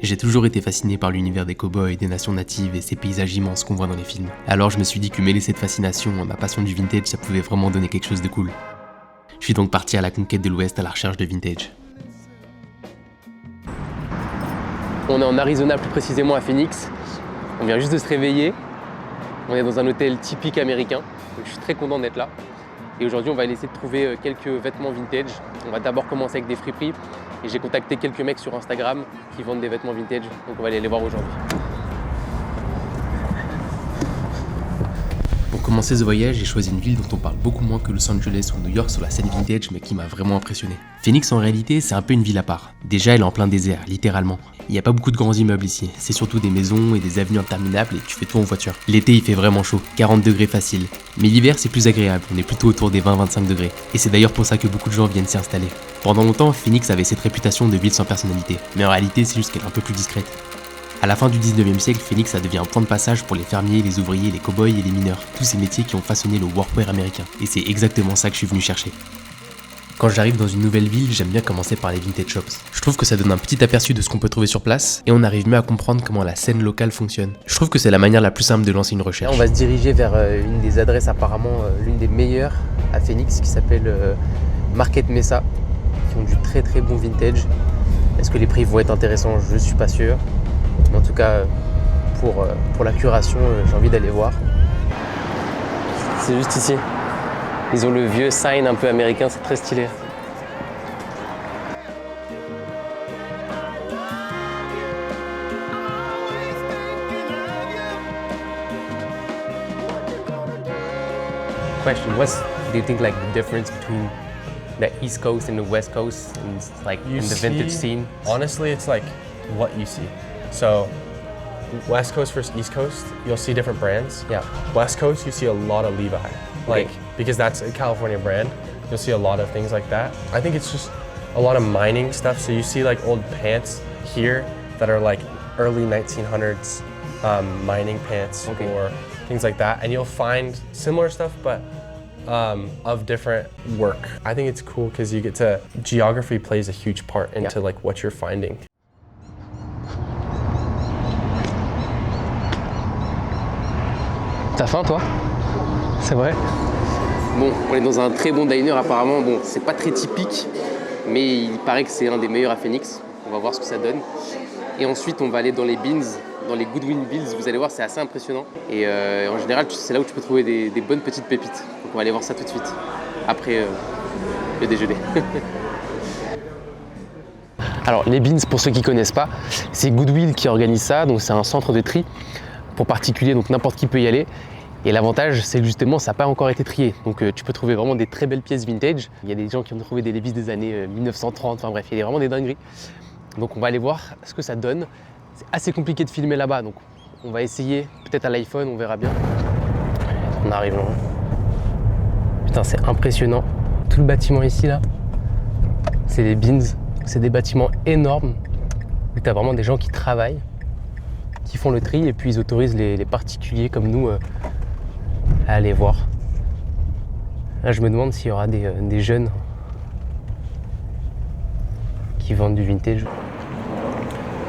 J'ai toujours été fasciné par l'univers des cow-boys, des nations natives et ces paysages immenses qu'on voit dans les films. Alors je me suis dit que mêler cette fascination à ma passion du vintage, ça pouvait vraiment donner quelque chose de cool. Je suis donc parti à la conquête de l'Ouest à la recherche de vintage. On est en Arizona, plus précisément à Phoenix. On vient juste de se réveiller. On est dans un hôtel typique américain. Donc je suis très content d'être là. Et aujourd'hui, on va essayer de trouver quelques vêtements vintage. On va d'abord commencer avec des friperies. Et j'ai contacté quelques mecs sur Instagram qui vendent des vêtements vintage. Donc on va aller les voir aujourd'hui. Pour commencer ce voyage, j'ai choisi une ville dont on parle beaucoup moins que Los Angeles ou New York sur la scène vintage, mais qui m'a vraiment impressionné. Phoenix, en réalité, c'est un peu une ville à part. Déjà, elle est en plein désert, littéralement. Il n'y a pas beaucoup de grands immeubles ici. C'est surtout des maisons et des avenues interminables et tu fais tout en voiture. L'été, il fait vraiment chaud, 40 degrés facile. Mais l'hiver, c'est plus agréable. On est plutôt autour des 20-25 degrés. Et c'est d'ailleurs pour ça que beaucoup de gens viennent s'y installer. Pendant longtemps, Phoenix avait cette réputation de ville sans personnalité. Mais en réalité, c'est juste qu'elle est un peu plus discrète. À la fin du 19e siècle, Phoenix ça devient un point de passage pour les fermiers, les ouvriers, les cow-boys et les mineurs, tous ces métiers qui ont façonné le workwear américain. Et c'est exactement ça que je suis venu chercher. Quand j'arrive dans une nouvelle ville, j'aime bien commencer par les vintage shops. Je trouve que ça donne un petit aperçu de ce qu'on peut trouver sur place, et on arrive mieux à comprendre comment la scène locale fonctionne. Je trouve que c'est la manière la plus simple de lancer une recherche. Là, on va se diriger vers une des adresses apparemment l'une des meilleures à Phoenix, qui s'appelle Market Mesa, qui ont du très très bon vintage. Est-ce que les prix vont être intéressants? Je suis pas sûr. Mais en tout cas, pour la curation, j'ai envie d'aller voir. C'est juste ici. Ils ont le vieux sign un peu américain, c'est très stylé. Question: do you think like the difference between the East Coast and the West Coast, and like in the vintage scene? Honestly, it's like what you see. So West Coast versus East Coast, you'll see different brands. Yeah. West Coast, you see a lot of Levi, like because that's a California brand. You'll see a lot of things like that. I think it's just a lot of mining stuff. So you see like old pants here that are like early 1900s mining pants or things like that, and you'll find similar stuff, but of different work. I think it's cool because you get to, geography plays a huge part into like what you're finding. T'as faim toi? C'est vrai? Bon, on est dans un très bon diner apparemment. Bon, c'est pas très typique, mais il paraît que c'est un des meilleurs à Phoenix. On va voir ce que ça donne. Et ensuite, on va aller dans les beans, dans les Goodwin Bills. Vous allez voir, c'est assez impressionnant. Et en général, c'est là où tu peux trouver des bonnes petites pépites. Donc on va aller voir ça tout de suite, après le déjeuner. Alors, les beans, pour ceux qui connaissent pas, c'est Goodwill qui organise ça. Donc c'est un centre de tri pour particuliers, donc n'importe qui peut y aller. Et l'avantage, c'est que justement, ça n'a pas encore été trié. Donc tu peux trouver vraiment des très belles pièces vintage. Il y a des gens qui ont trouvé des Levi's des années 1930, enfin bref, il y a vraiment des dingueries. Donc on va aller voir ce que ça donne. C'est assez compliqué de filmer là-bas, donc on va essayer, peut-être à l'iPhone, on verra bien. On arrive loin. Putain, c'est impressionnant. Tout le bâtiment ici, là, c'est des beans. C'est des bâtiments énormes où tu as vraiment des gens qui travaillent, qui font le tri, et puis ils autorisent les particuliers comme nous à aller voir. Là, je me demande s'il y aura des jeunes qui vendent du vintage.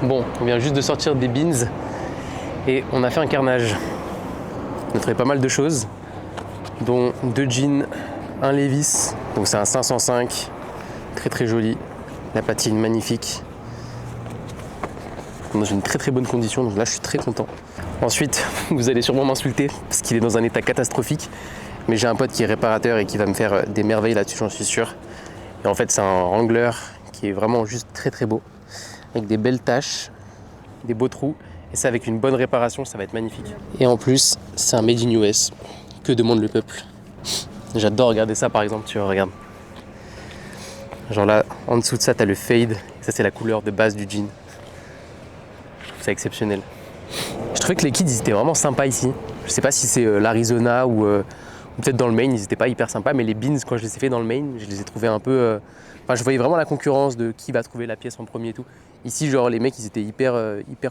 Bon, on vient juste de sortir des beans et on a fait un carnage. On a trouvé pas mal de choses, dont 2 jeans, un Levi's, donc c'est un 505, très très joli, la patine magnifique, dans une très très bonne condition, donc là je suis très content. Ensuite, vous allez sûrement m'insulter parce qu'il est dans un état catastrophique, mais j'ai un pote qui est réparateur et qui va me faire des merveilles là-dessus, j'en suis sûr. Et en fait, c'est un Wrangler qui est vraiment juste très très beau, avec des belles taches, des beaux trous, et ça avec une bonne réparation, ça va être magnifique. Et en plus, c'est un made in US, que demande le peuple. J'adore regarder ça par exemple, tu vois, regarde. Genre là, en dessous de ça, t'as le fade, ça c'est la couleur de base du jean. Je trouve ça exceptionnel. Je trouvais que les kids, ils étaient vraiment sympas ici. Je sais pas si c'est l'Arizona ou peut-être dans le Maine, ils étaient pas hyper sympas, mais les beans, quand je les ai fait dans le Maine, je les ai trouvés un peu... Enfin, je voyais vraiment la concurrence de qui va trouver la pièce en premier et tout. Ici, genre, les mecs, ils étaient hyper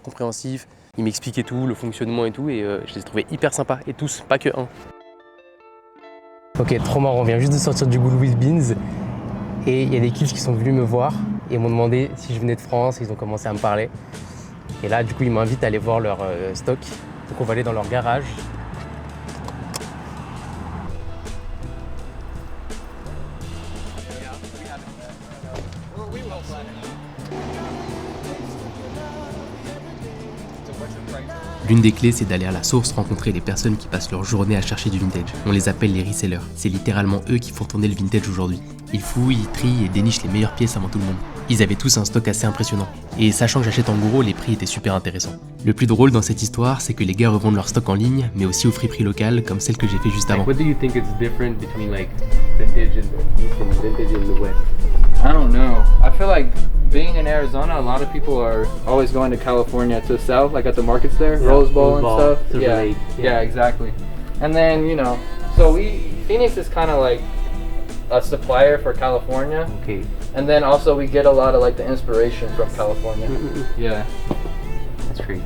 compréhensifs. Ils m'expliquaient tout, le fonctionnement et tout, et je les ai trouvés hyper sympas. Et tous, pas que un. Ok, trop marrant. On vient juste de sortir du Goodwill Beans. Et il y a des kids qui sont venus me voir et m'ont demandé si je venais de France. Ils ont commencé à me parler. Et là, du coup, ils m'invitent à aller voir leur stock. Donc on va aller dans leur garage. L'une des clés, c'est d'aller à la source rencontrer les personnes qui passent leur journée à chercher du vintage. On les appelle les resellers. C'est littéralement eux qui font tourner le vintage aujourd'hui. Ils fouillent, ils trient et dénichent les meilleures pièces avant tout le monde. Ils avaient tous un stock assez impressionnant. Et sachant que j'achète en gros, les prix étaient super intéressants. Le plus drôle dans cette histoire, c'est que les gars revendent leur stock en ligne, mais aussi aux friperies locales, comme celle que j'ai fait juste avant. What do you think is different between like vintage in the East and vintage in the West? I don't know. I feel like being in Arizona, a lot of people are always going to California to sell, like at the markets there, Rose Bowl and stuff. Silver Lake, yeah, exactly. And then, you know, so Phoenix is kind of like a supplier for California. Okay. And then also we get a lot of like the inspiration from California. Yeah. That's crazy.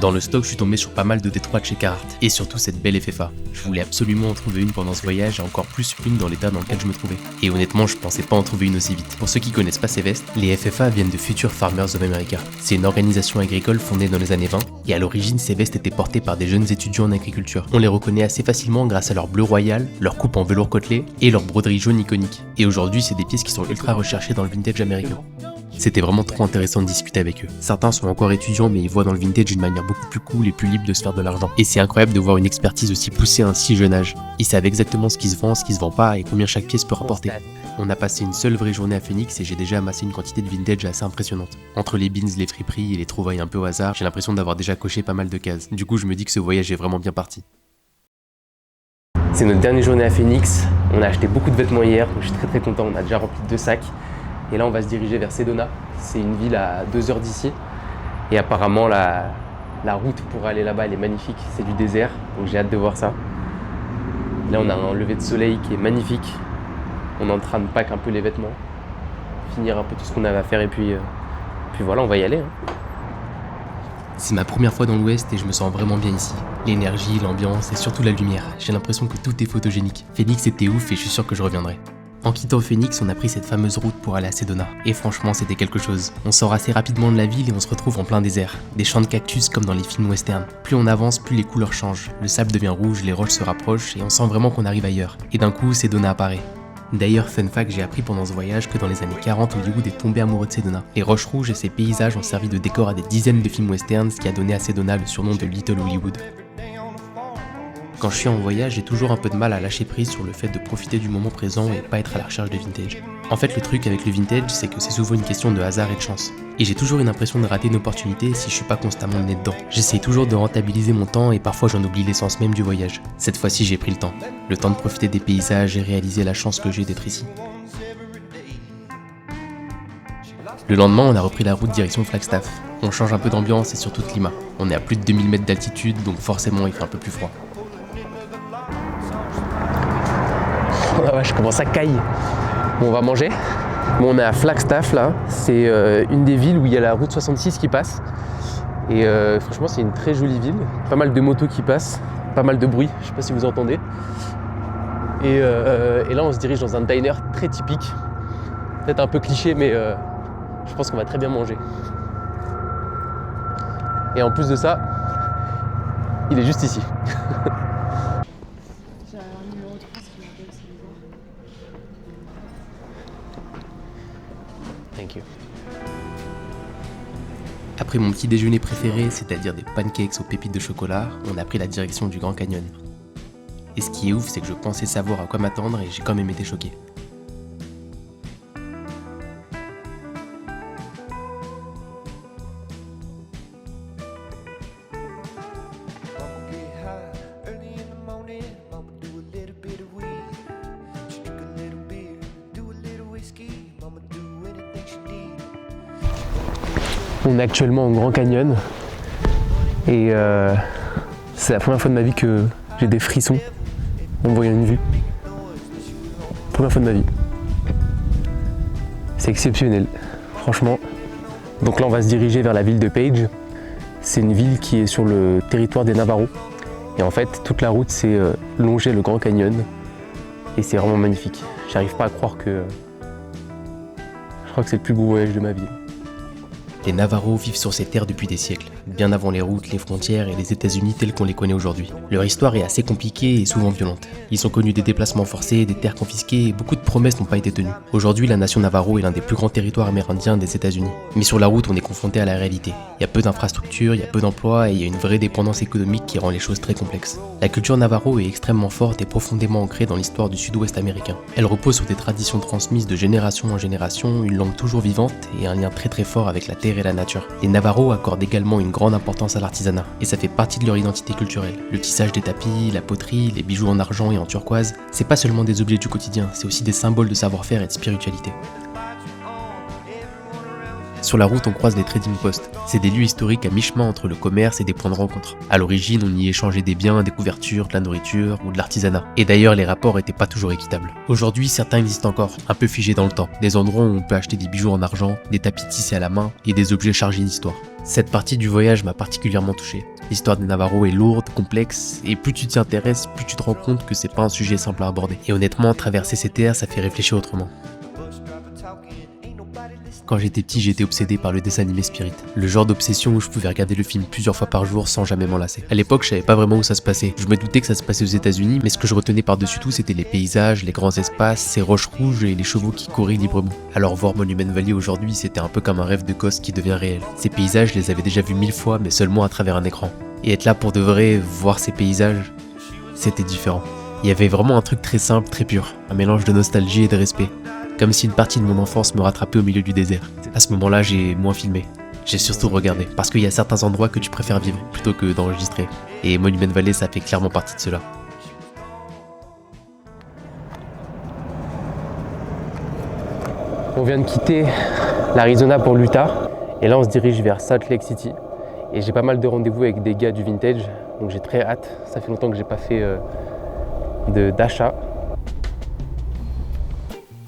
Dans le stock, je suis tombé sur pas mal de Détroit de chez Carhartt, et surtout cette belle FFA. Je voulais absolument en trouver une pendant ce voyage, et encore plus une dans l'état dans lequel je me trouvais. Et honnêtement, je pensais pas en trouver une aussi vite. Pour ceux qui connaissent pas ces vestes, les FFA viennent de Future Farmers of America. C'est une organisation agricole fondée dans les années 20, et à l'origine, ces vestes étaient portées par des jeunes étudiants en agriculture. On les reconnaît assez facilement grâce à leur bleu royal, leur coupe en velours côtelé, et leur broderie jaune iconique. Et aujourd'hui, c'est des pièces qui sont ultra recherchées dans le vintage américain. C'était vraiment trop intéressant de discuter avec eux. Certains sont encore étudiants mais ils voient dans le vintage une manière beaucoup plus cool et plus libre de se faire de l'argent. Et c'est incroyable de voir une expertise aussi poussée à un si jeune âge. Ils savent exactement ce qui se vend, ce qui se vend pas et combien chaque pièce peut rapporter. On a passé une seule vraie journée à Phoenix et j'ai déjà amassé une quantité de vintage assez impressionnante. Entre les beans, les friperies et les trouvailles un peu au hasard, j'ai l'impression d'avoir déjà coché pas mal de cases. Du coup je me dis que ce voyage est vraiment bien parti. C'est notre dernière journée à Phoenix. On a acheté beaucoup de vêtements hier, donc je suis très content. On a déjà rempli 2 sacs. Et là, on va se diriger vers Sedona. C'est une ville à 2 heures d'ici. Et apparemment, la route pour aller là-bas, elle est magnifique. C'est du désert, donc j'ai hâte de voir ça. Là, on a un lever de soleil qui est magnifique. On est en train de pack un peu les vêtements, finir un peu tout ce qu'on avait à faire et puis voilà, on va y aller. C'est ma première fois dans l'Ouest et je me sens vraiment bien ici. L'énergie, l'ambiance et surtout la lumière. J'ai l'impression que tout est photogénique. Phoenix était ouf et je suis sûr que je reviendrai. En quittant Phoenix, on a pris cette fameuse route pour aller à Sedona. Et franchement, c'était quelque chose. On sort assez rapidement de la ville et on se retrouve en plein désert. Des champs de cactus comme dans les films western. Plus on avance, plus les couleurs changent. Le sable devient rouge, les roches se rapprochent et on sent vraiment qu'on arrive ailleurs. Et d'un coup, Sedona apparaît. D'ailleurs, fun fact, j'ai appris pendant ce voyage que dans les années 40, Hollywood est tombé amoureux de Sedona. Les roches rouges et ses paysages ont servi de décor à des dizaines de films westerns, ce qui a donné à Sedona le surnom de Little Hollywood. Quand je suis en voyage, j'ai toujours un peu de mal à lâcher prise sur le fait de profiter du moment présent et pas être à la recherche de vintage. En fait, le truc avec le vintage, c'est que c'est souvent une question de hasard et de chance. Et j'ai toujours une impression de rater une opportunité si je suis pas constamment le nez dedans. J'essaye toujours de rentabiliser mon temps et parfois j'en oublie l'essence même du voyage. Cette fois-ci, j'ai pris le temps. Le temps de profiter des paysages et réaliser la chance que j'ai d'être ici. Le lendemain, on a repris la route direction Flagstaff. On change un peu d'ambiance et surtout de climat. On est à plus de 2000 mètres d'altitude, donc forcément il fait un peu plus froid. Ah ouais, je commence à cailler. Bon, on va manger. Bon, on est à Flagstaff là. C'est une des villes où il y a la route 66 qui passe. Et franchement, c'est une très jolie ville. Pas mal de motos qui passent, pas mal de bruit. Je sais pas si vous entendez. Et là, on se dirige dans un diner très typique. Peut-être un peu cliché, mais je pense qu'on va très bien manger. Et en plus de ça, il est juste ici. Thank you. Après mon petit déjeuner préféré, c'est-à-dire des pancakes aux pépites de chocolat, on a pris la direction du Grand Canyon. Et ce qui est ouf, c'est que je pensais savoir à quoi m'attendre et j'ai quand même été choqué. On est actuellement au Grand Canyon et c'est la première fois de ma vie que j'ai des frissons en voyant une vue. Première fois de ma vie. C'est exceptionnel, franchement. Donc là on va se diriger vers la ville de Page. C'est une ville qui est sur le territoire des Navajos. Et en fait toute la route c'est longer le Grand Canyon. Et c'est vraiment magnifique. J'arrive pas à croire que... Je crois que c'est le plus beau voyage de ma vie. Les Navarros vivent sur ces terres depuis des siècles, bien avant les routes, les frontières et les États-Unis tels qu'on les connaît aujourd'hui. Leur histoire est assez compliquée et souvent violente. Ils sont connus des déplacements forcés, des terres confisquées et beaucoup de promesses n'ont pas été tenues. Aujourd'hui, la nation Navarro est l'un des plus grands territoires amérindiens des États-Unis. Mais sur la route, on est confronté à la réalité. Il y a peu d'infrastructures, il y a peu d'emplois et il y a une vraie dépendance économique qui rend les choses très complexes. La culture Navarro est extrêmement forte et profondément ancrée dans l'histoire du sud-ouest américain. Elle repose sur des traditions transmises de génération en génération, une langue toujours vivante et un lien très fort avec la terre et la nature. Les Navarros accordent également une grande importance à l'artisanat et ça fait partie de leur identité culturelle. Le tissage des tapis, la poterie, les bijoux en argent et en turquoise, c'est pas seulement des objets du quotidien, c'est aussi des symboles de savoir-faire et de spiritualité. Sur la route, on croise les trading posts. C'est des lieux historiques à mi-chemin entre le commerce et des points de rencontre. À l'origine, on y échangeait des biens, des couvertures, de la nourriture ou de l'artisanat. Et d'ailleurs, les rapports étaient pas toujours équitables. Aujourd'hui, certains existent encore, un peu figés dans le temps. Des endroits où on peut acheter des bijoux en argent, des tapis tissés à la main et des objets chargés d'histoire. Cette partie du voyage m'a particulièrement touché. L'histoire des Navarros est lourde, complexe, et plus tu t'y intéresses, plus tu te rends compte que c'est pas un sujet simple à aborder. Et honnêtement, traverser ces terres, ça fait réfléchir autrement. Quand j'étais petit, j'étais obsédé par le dessin animé Spirit. Le genre d'obsession où je pouvais regarder le film plusieurs fois par jour sans jamais m'en lasser. À l'époque, je savais pas vraiment où ça se passait. Je me doutais que ça se passait aux États-Unis, mais ce que je retenais par-dessus tout, c'était les paysages, les grands espaces, ces roches rouges et les chevaux qui couraient librement. Alors voir Monument Valley aujourd'hui, c'était un peu comme un rêve de gosse qui devient réel. Ces paysages, je les avais déjà vus 1000 fois, mais seulement à travers un écran. Et être là pour de vrai, voir ces paysages, c'était différent. Il y avait vraiment un truc très simple, très pur. Un mélange de nostalgie et de respect. Comme si une partie de mon enfance me rattrapait au milieu du désert. À ce moment-là, j'ai moins filmé. J'ai surtout regardé, parce qu'il y a certains endroits que tu préfères vivre, plutôt que d'enregistrer. Et Monument Valley, ça fait clairement partie de cela. On vient de quitter l'Arizona pour l'Utah, et là on se dirige vers Salt Lake City. Et j'ai pas mal de rendez-vous avec des gars du vintage, donc j'ai très hâte. Ça fait longtemps que j'ai pas fait d'achat.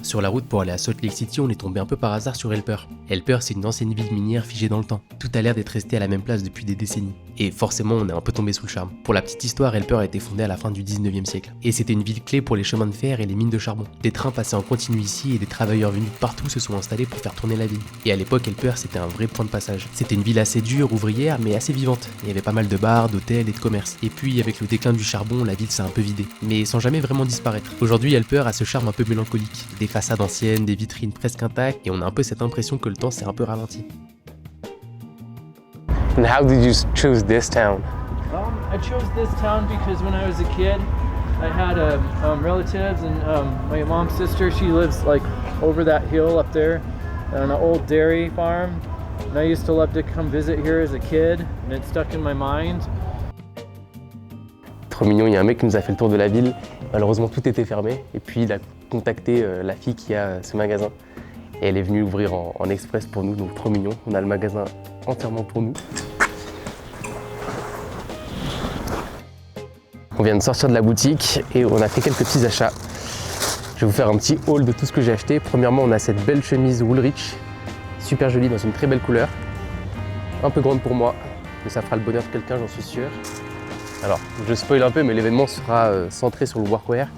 Sur la route pour aller à Salt Lake City, on est tombé un peu par hasard sur Helper. Helper, c'est une ancienne ville minière figée dans le temps. Tout a l'air d'être resté à la même place depuis des décennies. Et forcément, on est un peu tombé sous le charme. Pour la petite histoire, Helper a été fondée à la fin du 19e siècle. Et c'était une ville clé pour les chemins de fer et les mines de charbon. Des trains passaient en continu ici et des travailleurs venus de partout se sont installés pour faire tourner la ville. Et à l'époque, Helper, c'était un vrai point de passage. C'était une ville assez dure, ouvrière, mais assez vivante. Il y avait pas mal de bars, d'hôtels et de commerces. Et puis, avec le déclin du charbon, la ville s'est un peu vidée. Mais sans jamais vraiment disparaître. Aujourd'hui, Helper a ce charme un peu mélancolique. Des façades anciennes, des vitrines presque intactes, et on a un peu cette impression que le temps s'est un peu ralenti. And how did you choose this town? I chose this town because when I was a kid, I had relatives, and my mom's sister, she lives like over that hill up there on an old dairy farm. And I used to love to come visit here as a kid, and it stuck in my mind. Trop mignon, il y a un mec qui nous a fait le tour de la ville. Malheureusement, tout était fermé. Et puis, il a contacté la fille qui a ce magasin. Et elle est venue ouvrir en express pour nous, donc trop mignon. On a le magasin entièrement pour nous. On vient de sortir de la boutique et on a fait quelques petits achats. Je vais vous faire un petit haul de tout ce que j'ai acheté. Premièrement, on a cette belle chemise Woolrich, super jolie dans une très belle couleur. Un peu grande pour moi, mais ça fera le bonheur de quelqu'un, j'en suis sûr. Alors, je spoil un peu, mais l'événement sera centré sur le workwear.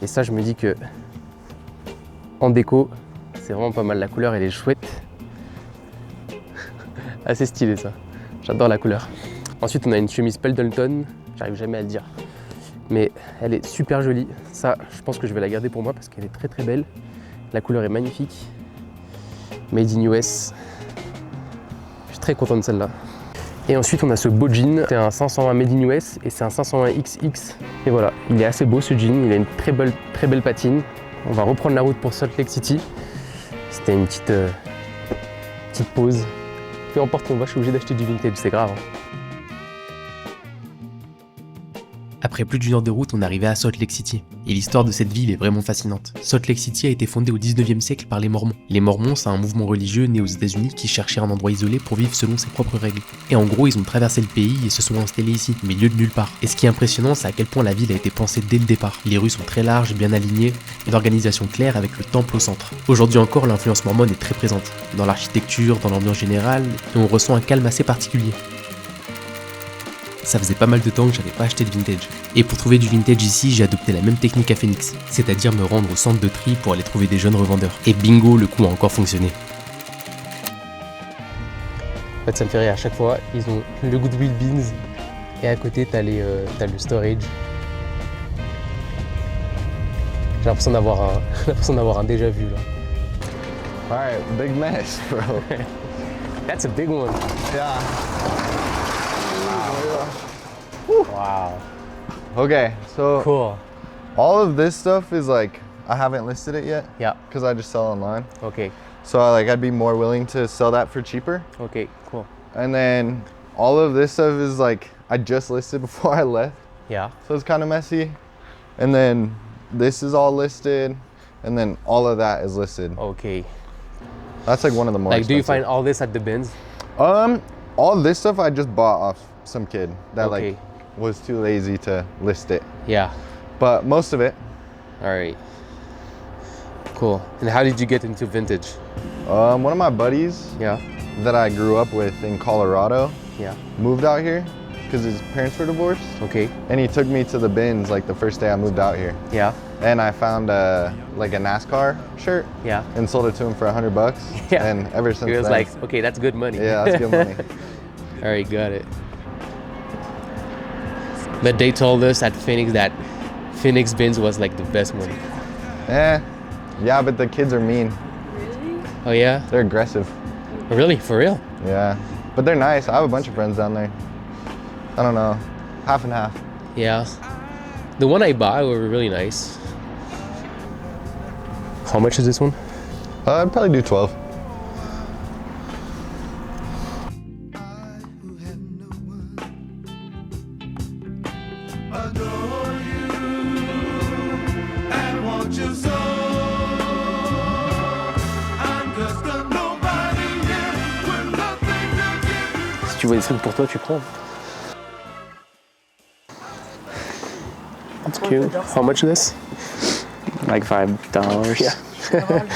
Et ça, je me dis que en déco, c'est vraiment pas mal. La couleur, elle est chouette. Assez stylé ça. J'adore la couleur. Ensuite, on a une chemise Pendleton. J'arrive jamais à le dire. Mais elle est super jolie. Ça, je pense que je vais la garder pour moi parce qu'elle est très très belle. La couleur est magnifique. Made in US. Je suis très content de celle-là. Et ensuite, on a ce beau jean. C'est un 520 Made in US et c'est un 520 XX. Et voilà, il est assez beau ce jean. Il a une très belle patine. On va reprendre la route pour Salt Lake City. C'était une petite pause. Peu importe où on va, je suis obligé d'acheter du vintage, c'est grave. Après plus d'une heure de route, on arrivait à Salt Lake City. Et l'histoire de cette ville est vraiment fascinante. Salt Lake City a été fondée au 19e siècle par les Mormons. Les Mormons, c'est un mouvement religieux né aux États-Unis qui cherchait un endroit isolé pour vivre selon ses propres règles. Et en gros, ils ont traversé le pays et se sont installés ici, au milieu de nulle part. Et ce qui est impressionnant, c'est à quel point la ville a été pensée dès le départ. Les rues sont très larges, bien alignées, une organisation claire avec le temple au centre. Aujourd'hui encore, l'influence mormone est très présente, dans l'architecture, dans l'ambiance générale, et on ressent un calme assez particulier. Ça faisait pas mal de temps que j'avais pas acheté de vintage. Et pour trouver du vintage ici, j'ai adopté la même technique à Phoenix, c'est-à-dire me rendre au centre de tri pour aller trouver des jeunes revendeurs. Et bingo, le coup a encore fonctionné. En fait, ça me fait rire à chaque fois. Ils ont le Goodwill Beans et à côté, t'as le storage. J'ai l'impression d'avoir un déjà vu là. Alright, big mess, bro. That's a big one. Yeah. Wow. Okay, so Cool. all of this stuff is like, I haven't listed it yet Yeah. because I just sell online. Okay. So I'd be more willing to sell that for cheaper. Okay. Cool. And then all of this stuff is like, I just listed before I left. Yeah. So it's kind of messy. And then this is all listed. And then all of that is listed. Okay. That's like one of the more Like, do you expensive. find all this at the bins? All this stuff I just bought off some kid that Okay. like was too lazy to list it. Yeah. But most of it, All right. Cool. And how did you get into vintage? one of my buddies Yeah. that I grew up with in Colorado Yeah. moved out here because his parents were divorced. Okay. And he took me to the bins like the first day I moved out here. Yeah. And I found like a NASCAR shirt Yeah. and sold it to him for $100. Yeah. And ever since It was then, like, okay, that's good money. yeah, that's good money. All right, got it. But they told us at Phoenix that Phoenix bins was like the best one. Yeah, but the kids are mean. Oh yeah? They're aggressive. Really? For real? Yeah, but they're nice. I have a bunch of friends down there. I don't know, half and half. Yeah. The one I bought were really nice. How much is this one? I'd probably do 12. Si tu vois des trucs pour toi, tu prends. That's cute. How much is this? Like $5. Yeah.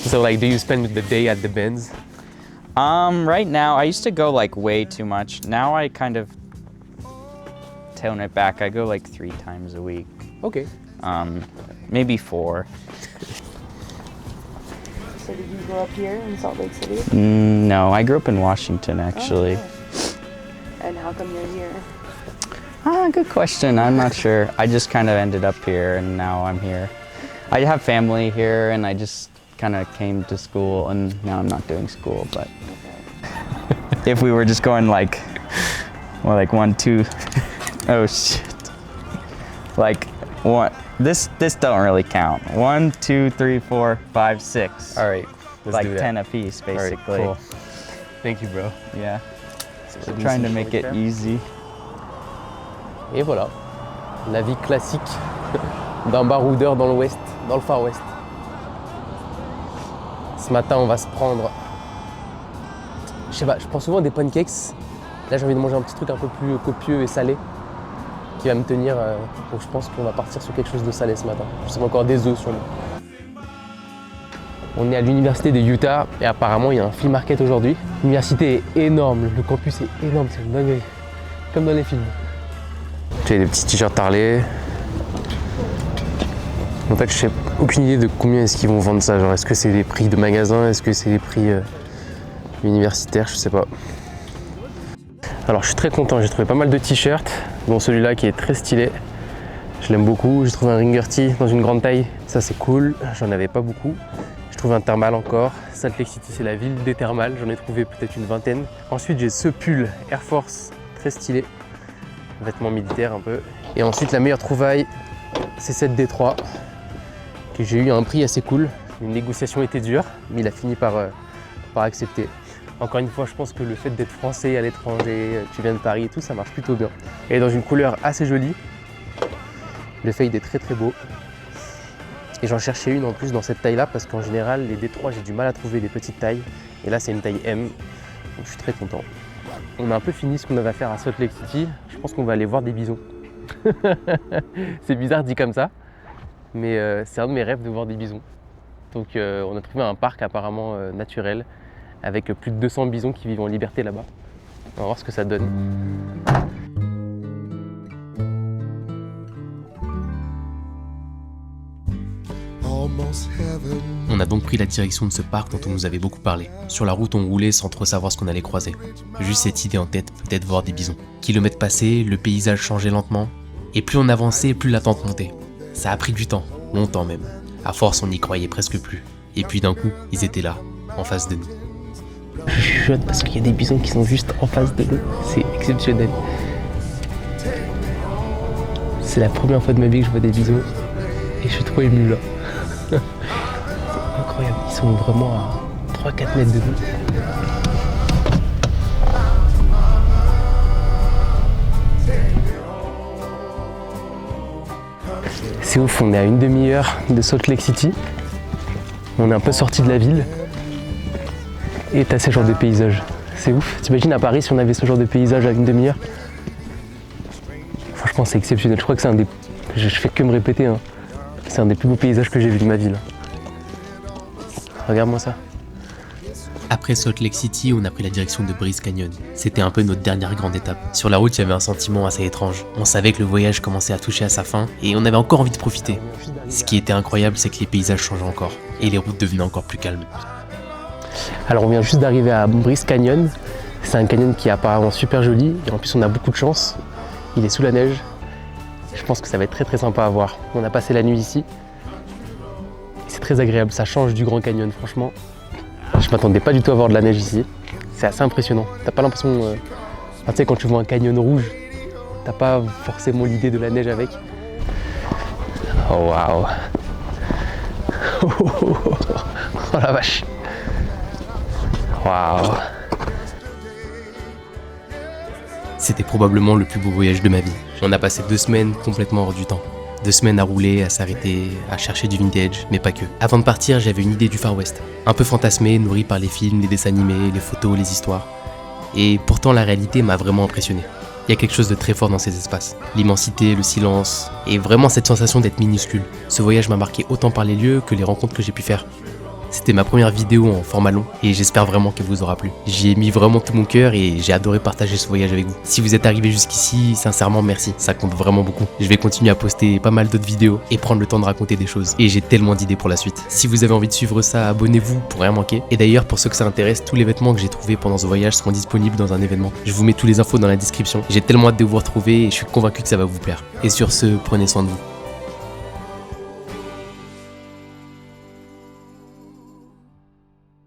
So like, do you spend the day at the bins? Right now, I used to go like way too much. Now I kind of tone it back. I go like 3 times a week. Okay. Maybe 4. So did you grow up here in Salt Lake City? No, I grew up in Washington actually. And how come you're here? Good question. I'm not sure. I just kind of ended up here and now I'm here. I have family here and I just kind of came to school and now I'm not doing school, but if we were just going like, well, like 1, 2, oh shit. Like one, this don't really count. 1, 2, 3, 4, 5, 6. All right. Let's Like do that. 10 apiece All right, basically. cool. Thank you, bro. Yeah. So trying to make it easy. Et voilà, la vie classique d'un baroudeur dans l'Ouest, dans le Far West. Ce matin, on va se prendre, je sais pas, je prends souvent des pancakes. Là, j'ai envie de manger un petit truc un peu plus copieux et salé qui va me tenir. Donc, je pense qu'on va partir sur quelque chose de salé ce matin. Je sais encore des œufs sur nous. On est à l'université de Utah et apparemment, il y a un flea market aujourd'hui. L'université est énorme, le campus est énorme, c'est une dinguerie, comme dans les films. J'ai des petits t-shirts Harley. En fait, je n'ai aucune idée de combien est-ce qu'ils vont vendre ça. Genre, est-ce que c'est des prix de magasin? Est-ce que c'est des prix universitaires? Je sais pas. Alors, je suis très content. J'ai trouvé pas mal de t-shirts, dont celui-là qui est très stylé. Je l'aime beaucoup. J'ai trouvé un Ringer Tee dans une grande taille. Ça, c'est cool. J'en avais pas beaucoup. J'ai trouvé un thermal encore. Salt Lake City, c'est la ville des thermales. J'en ai trouvé peut-être une vingtaine. Ensuite, j'ai ce pull Air Force très stylé. Vêtements militaires un peu. Et ensuite, la meilleure trouvaille, c'est cette D3 que j'ai eu à un prix assez cool. Une négociation était dure, mais il a fini par accepter. Encore une fois, je pense que le fait d'être français à l'étranger, tu viens de Paris et tout, ça marche plutôt bien. Elle est dans une couleur assez jolie. Le fade est très très beau. Et j'en cherchais une en plus dans cette taille-là parce qu'en général, les D3, j'ai du mal à trouver des petites tailles. Et là, c'est une taille M, donc je suis très content. On a un peu fini ce qu'on avait à faire à Salt Lake City. Je pense qu'on va aller voir des bisons. C'est bizarre dit comme ça, mais c'est un de mes rêves de voir des bisons. Donc on a trouvé un parc apparemment naturel avec plus de 200 bisons qui vivent en liberté là-bas. On va voir ce que ça donne. All On a donc pris la direction de ce parc dont on nous avait beaucoup parlé. Sur la route, on roulait sans trop savoir ce qu'on allait croiser. Juste cette idée en tête, peut-être voir des bisons. Kilomètres passés, le paysage changeait lentement, et plus on avançait, plus l'attente montait. Ça a pris du temps, longtemps même. À force, on n'y croyait presque plus. Et puis d'un coup, ils étaient là, en face de nous. Je chuchote parce qu'il y a des bisons qui sont juste en face de nous. C'est exceptionnel. C'est la première fois de ma vie que je vois des bisons et je suis trop ému là. C'est incroyable, ils sont vraiment à 3-4 mètres de nous. C'est ouf, on est à une demi-heure de Salt Lake City. On est un peu sorti de la ville. Et t'as ce genre de paysage. C'est ouf. T'imagines à Paris si on avait ce genre de paysage à une demi-heure? Franchement, c'est exceptionnel. Je crois que c'est un des... Je fais que me répéter, hein. C'est un des plus beaux paysages que j'ai vu de ma vie, là. Regarde-moi ça. Après Salt Lake City, on a pris la direction de Bryce Canyon. C'était un peu notre dernière grande étape. Sur la route, il y avait un sentiment assez étrange. On savait que le voyage commençait à toucher à sa fin et on avait encore envie de profiter. Ce qui était incroyable, c'est que les paysages changeaient encore et les routes devenaient encore plus calmes. Alors on vient juste d'arriver à Bryce Canyon. C'est un canyon qui est apparemment super joli et en plus on a beaucoup de chance. Il est sous la neige. Je pense que ça va être très très sympa à voir. On a passé la nuit ici. C'est très agréable, ça change du Grand Canyon franchement. Je m'attendais pas du tout à voir de la neige ici. C'est assez impressionnant. T'as pas l'impression... tu sais, quand tu vois un canyon rouge, t'as pas forcément l'idée de la neige avec. Oh waouh. Oh la vache. Waouh. C'était probablement le plus beau voyage de ma vie. On a passé 2 semaines complètement hors du temps. 2 semaines à rouler, à s'arrêter, à chercher du vintage, mais pas que. Avant de partir, j'avais une idée du Far West. Un peu fantasmée, nourrie par les films, les dessins animés, les photos, les histoires. Et pourtant, la réalité m'a vraiment impressionné. Il y a quelque chose de très fort dans ces espaces. L'immensité, le silence, et vraiment cette sensation d'être minuscule. Ce voyage m'a marqué autant par les lieux que les rencontres que j'ai pu faire. C'était ma première vidéo en format long et j'espère vraiment qu'elle vous aura plu. J'y ai mis vraiment tout mon cœur et j'ai adoré partager ce voyage avec vous. Si vous êtes arrivé jusqu'ici, sincèrement merci, ça compte vraiment beaucoup. Je vais continuer à poster pas mal d'autres vidéos et prendre le temps de raconter des choses. Et j'ai tellement d'idées pour la suite. Si vous avez envie de suivre ça, abonnez-vous pour rien manquer. Et d'ailleurs, pour ceux que ça intéresse, tous les vêtements que j'ai trouvés pendant ce voyage seront disponibles dans un événement. Je vous mets tous les infos dans la description. J'ai tellement hâte de vous retrouver et je suis convaincu que ça va vous plaire. Et sur ce, prenez soin de vous.